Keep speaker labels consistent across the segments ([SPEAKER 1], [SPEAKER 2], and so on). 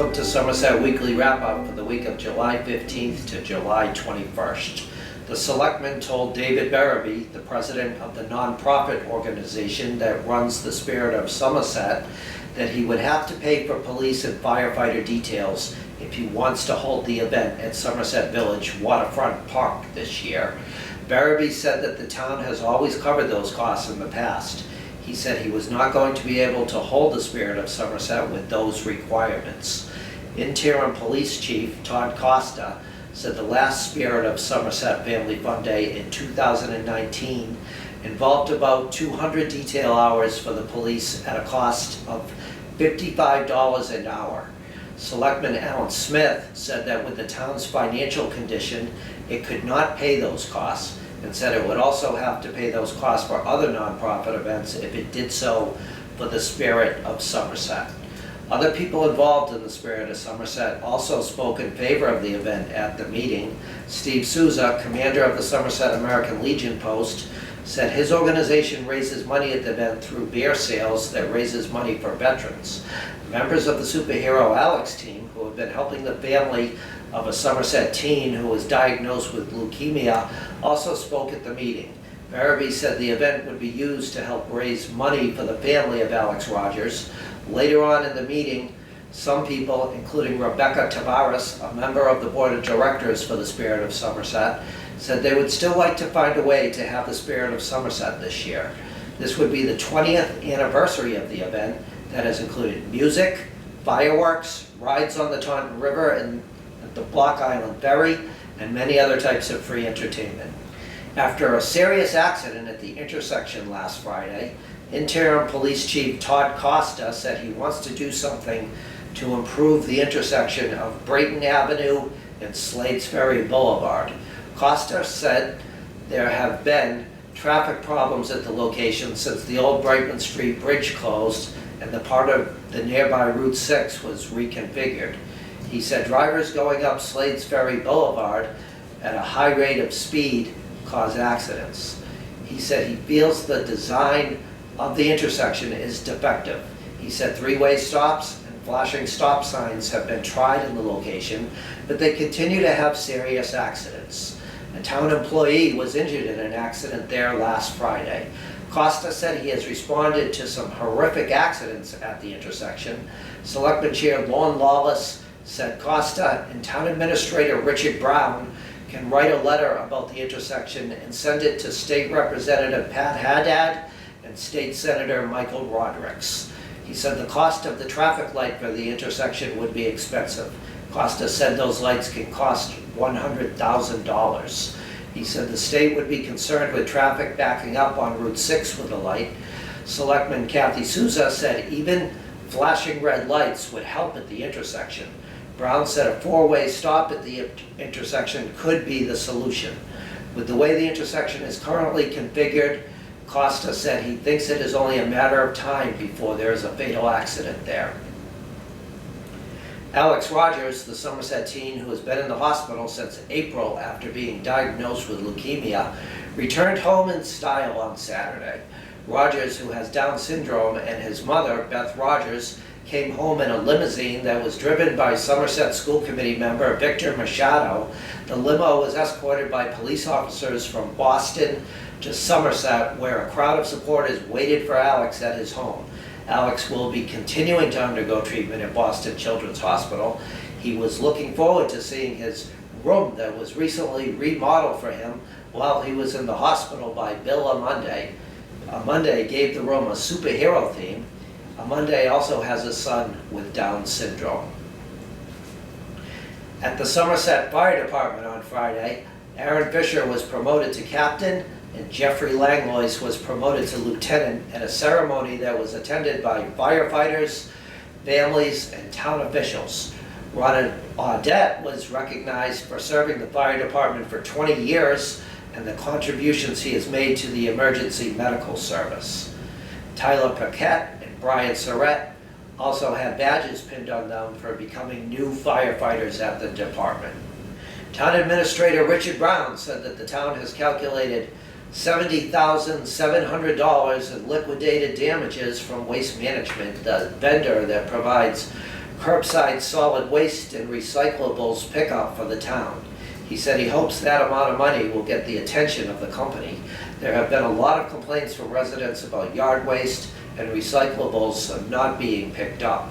[SPEAKER 1] Welcome to Somerset Weekly Wrap-Up for the week of July 15th to July 21st. The Selectmen told David Berreby, the president of the non-profit organization that runs the Spirit of Somerset, that he would have to pay for police and firefighter details if he wants to hold the event at Somerset Village Waterfront Park this year. Berreby said that the town has always covered those costs in the past. He said he was not going to be able to hold the Spirit of Somerset with those requirements. Interim Police Chief Todd Costa said the last Spirit of Somerset Family Fun Day in 2019 involved about 200 detail hours for the police at a cost of $55 an hour. Selectman Alan Smith said that with the town's financial condition, it could not pay those costs, and said it would also have to pay those costs for other nonprofit events if it did so for the Spirit of Somerset. Other people involved in the Spirit of Somerset also spoke in favor of the event at the meeting. Steve Souza, commander of the Somerset American Legion Post, said his organization raises money at the event through beer sales that raises money for veterans. Members of the superhero Alex team, who have been helping the family of a Somerset teen who was diagnosed with leukemia, also spoke at the meeting. Berreby said the event would be used to help raise money for the family of Alex Rogers. Later on in the meeting, some people, including Rebecca Tavares, a member of the board of directors for the Spirit of Somerset, said they would still like to find a way to have the Spirit of Somerset this year. This would be the 20th anniversary of the event that has included music, fireworks, rides on the Taunton River and the Block Island Ferry, and many other types of free entertainment. After a serious accident at the intersection last Friday, Interim Police Chief Todd Costa said he wants to do something to improve the intersection of Brayton Avenue and Slades Ferry Boulevard. Costa said there have been traffic problems at the location since the old Brightman Street Bridge closed and the part of the nearby Route 6 was reconfigured. He said drivers going up Slades Ferry Boulevard at a high rate of speed cause accidents. He said he feels the design of the intersection is defective. He said three-way stops and flashing stop signs have been tried in the location, but they continue to have serious accidents. A town employee was injured in an accident there last Friday. Costa said he has responded to some horrific accidents at the intersection. Selectman Chair Lorne Lawless said Costa and Town Administrator Richard Brown can write a letter about the intersection and send it to State Representative Pat Haddad and State Senator Michael Rodericks. He said the cost of the traffic light for the intersection would be expensive. Costa said those lights can cost $100,000. He said the state would be concerned with traffic backing up on Route 6 with a light. Selectman Kathy Souza said even flashing red lights would help at the intersection. Brown said a four-way stop at the intersection could be the solution. With the way the intersection is currently configured, Costa said he thinks it is only a matter of time before there is a fatal accident there. Alex Rogers, the Somerset teen who has been in the hospital since April after being diagnosed with leukemia, returned home in style on Saturday. Rogers, who has Down syndrome, and his mother, Beth Rogers, came home in a limousine that was driven by Somerset School Committee member Victor Machado. The limo was escorted by police officers from Boston to Somerset, where a crowd of supporters waited for Alex at his home. Alex will be continuing to undergo treatment at Boston Children's Hospital. He was looking forward to seeing his room that was recently remodeled for him while he was in the hospital by Bill Amunde. Amunde gave the room a superhero theme. Amunde also has a son with Down syndrome. At the Somerset Fire Department on Friday, Aaron Fisher was promoted to captain and Jeffrey Langlois was promoted to lieutenant at a ceremony that was attended by firefighters, families, and town officials. Ron Audette was recognized for serving the fire department for 20 years and the contributions he has made to the emergency medical service. Tyler Paquette and Brian Surrett also had badges pinned on them for becoming new firefighters at the department. Town Administrator Richard Brown said that the town has calculated $70,700 in liquidated damages from Waste Management, the vendor that provides curbside solid waste and recyclables pickup for the town. He said he hopes that amount of money will get the attention of the company. There have been a lot of complaints from residents about yard waste and recyclables not being picked up.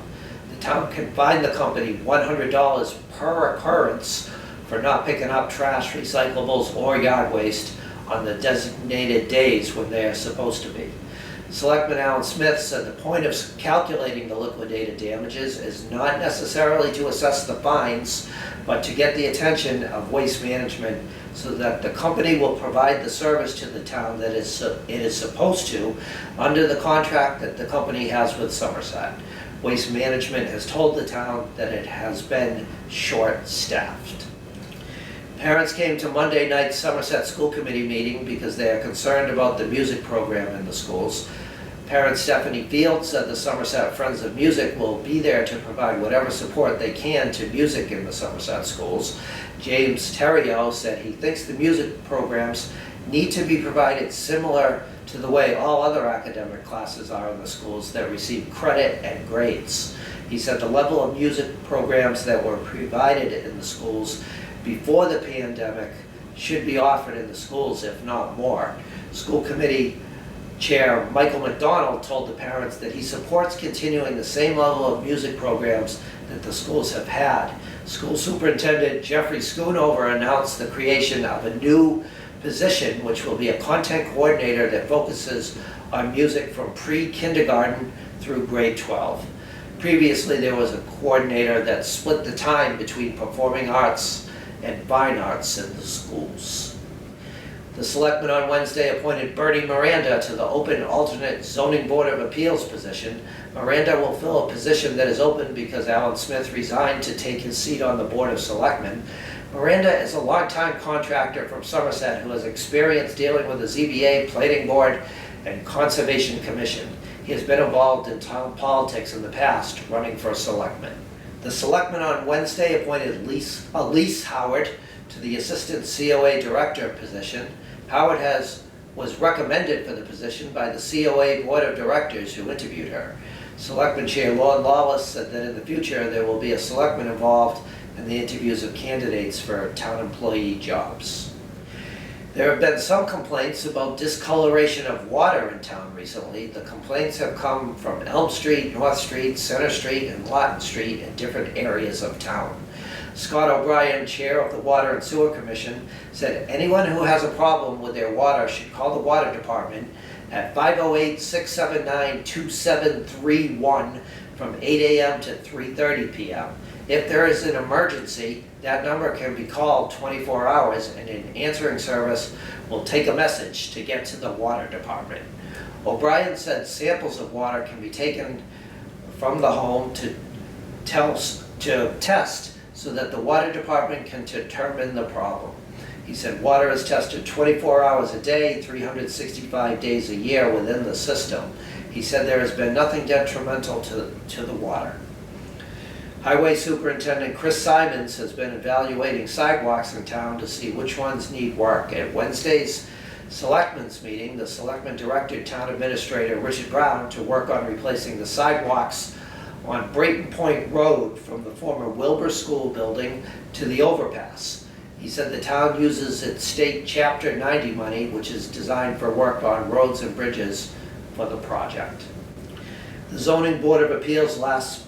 [SPEAKER 1] The town can fine the company $100 per occurrence for not picking up trash, recyclables, or yard waste on the designated days when they are supposed to be. Selectman Alan Smith said the point of calculating the liquidated damages is not necessarily to assess the fines, but to get the attention of Waste Management so that the company will provide the service to the town that it is supposed to under the contract that the company has with Somerset. Waste Management has told the town that it has been short-staffed. Parents came to Monday night's Somerset School Committee meeting because they are concerned about the music program in the schools. Parent Stephanie Field said the Somerset Friends of Music will be there to provide whatever support they can to music in the Somerset schools. James Terrio said he thinks the music programs need to be provided similar to the way all other academic classes are in the schools that receive credit and grades. He said the level of music programs that were provided in the schools before the pandemic should be offered in the schools, if not more. School Committee Chair Michael McDonald told the parents that he supports continuing the same level of music programs that the schools have had. School Superintendent Jeffrey Schoonover announced the creation of a new position, which will be a content coordinator that focuses on music from pre-kindergarten through grade 12. Previously, there was a coordinator that split the time between performing arts and fine arts in the schools. The Selectmen on Wednesday appointed Bernie Miranda to the open alternate Zoning Board of Appeals position. Miranda will fill a position that is open because Alan Smith resigned to take his seat on the Board of Selectmen. Miranda is a longtime contractor from Somerset who has experience dealing with the ZBA, Planning Board, and Conservation Commission. He has been involved in town politics in the past, running for Selectman. The Selectmen on Wednesday appointed Elise Howard to the Assistant COA Director position. Howard was recommended for the position by the COA Board of Directors who interviewed her. Selectman Chair Lord Lawless said that in the future there will be a selectman involved in the interviews of candidates for town employee jobs. There have been some complaints about discoloration of water in town recently. The complaints have come from Elm Street, North Street, Center Street, and Lawton Street in different areas of town. Scott O'Brien, Chair of the Water and Sewer Commission, said anyone who has a problem with their water should call the Water Department at 508-679-2731 from 8 a.m. to 3:30 p.m. If there is an emergency, that number can be called 24 hours and an answering service will take a message to get to the Water Department. O'Brien said samples of water can be taken from the home to test so that the Water Department can determine the problem. He said water is tested 24 hours a day, 365 days a year within the system. He said there has been nothing detrimental to the water. Highway Superintendent Chris Simons has been evaluating sidewalks in town to see which ones need work. At Wednesday's Selectmen's meeting, the Selectmen directed Town Administrator Richard Brown to work on replacing the sidewalks on Brayton Point Road from the former Wilbur School building to the overpass. He said the town uses its state Chapter 90 money, which is designed for work on roads and bridges, for the project. The Zoning Board of Appeals last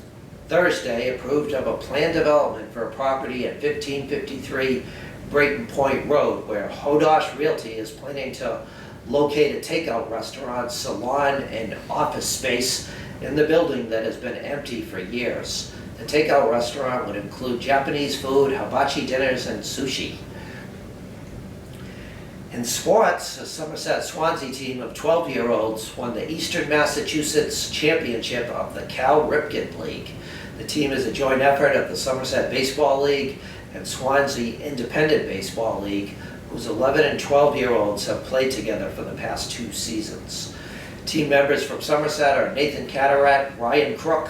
[SPEAKER 1] Thursday approved of a planned development for a property at 1553 Brayton Point Road, where Hodosh Realty is planning to locate a takeout restaurant, salon, and office space in the building that has been empty for years. The takeout restaurant would include Japanese food, hibachi dinners, and sushi. In sports, a Somerset Swansea team of 12-year-olds won the Eastern Massachusetts Championship of the Cal Ripken League. The team is a joint effort of the Somerset Baseball League and Swansea Independent Baseball League, whose 11 and 12-year-olds have played together for the past 2 seasons. Team members from Somerset are Nathan Cataract, Ryan Crook,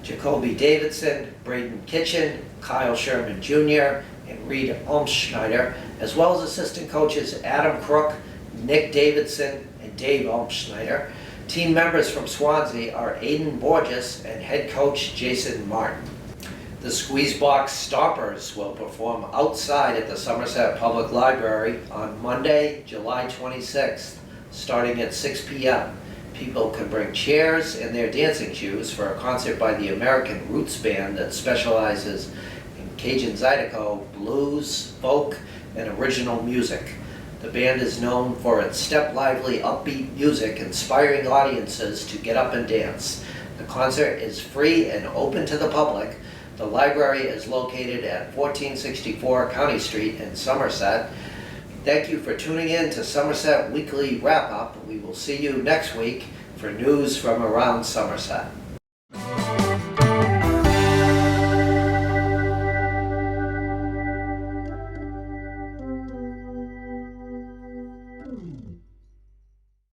[SPEAKER 1] Jacoby Davidson, Braden Kitchen, Kyle Sherman Jr., and Reed Umschneider, as well as assistant coaches Adam Crook, Nick Davidson, and Dave Umschneider. Team members from Swansea are Aiden Borges and head coach Jason Martin. The Squeezebox Stompers will perform outside at the Somerset Public Library on Monday, July 26th, starting at 6 p.m. People can bring chairs and their dancing shoes for a concert by the American Roots Band that specializes in Cajun Zydeco, blues, folk, and original music. The band is known for its step-lively, upbeat music, inspiring audiences to get up and dance. The concert is free and open to the public. The library is located at 1464 County Street in Somerset. Thank you for tuning in to Somerset Weekly Wrap-Up. We will see you next week for news from around Somerset.